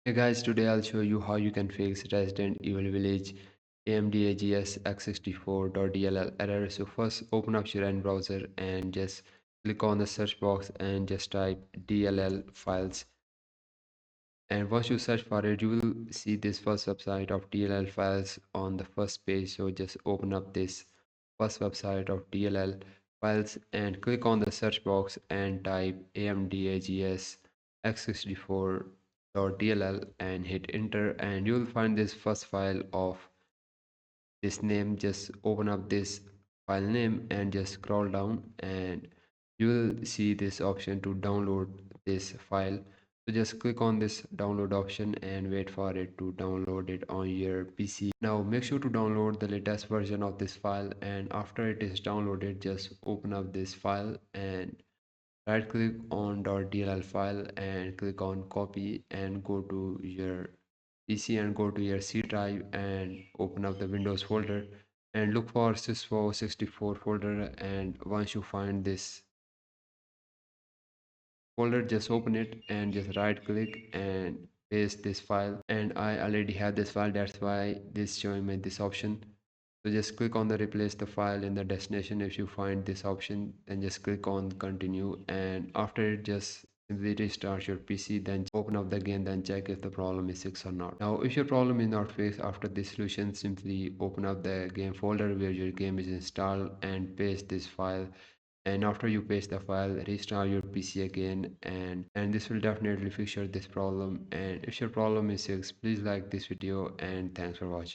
Hey guys, today I'll show you how you can fix Resident Evil Village AMDAGS x64.dll error. So first open up your end browser and just click on the search box and just type DLL files. And once you search for it, you will see this first website of DLL files on the first page. So just open up this first website of DLL files and click on the search box and type AMDAGS x64.dll and hit enter, and you will find this first file of this name. Just open up this file name and just scroll down and you will see this option to download this file. So just click on this download option and wait for it to download it on your PC. Now make sure to download the latest version of this file, and after it is downloaded just open up this file and right click on .dll file and click on copy and go to your PC and go to your C drive and open up the Windows folder and look for sys64 folder, and once you find this folder just open it and just right click and paste this file, and I already have this file, that's why this showing me this option. So just click on the replace the file in the destination. If you find this option then just click on continue, and after it just simply restart your PC, then open up the game, then check if the problem is fixed or not. Now if your problem is not fixed after this solution, simply open up the game folder where your game is installed and paste this file, and after you paste the file restart your PC again, and this will definitely fix your this problem. And if your problem is fixed, please like this video and thanks for watching.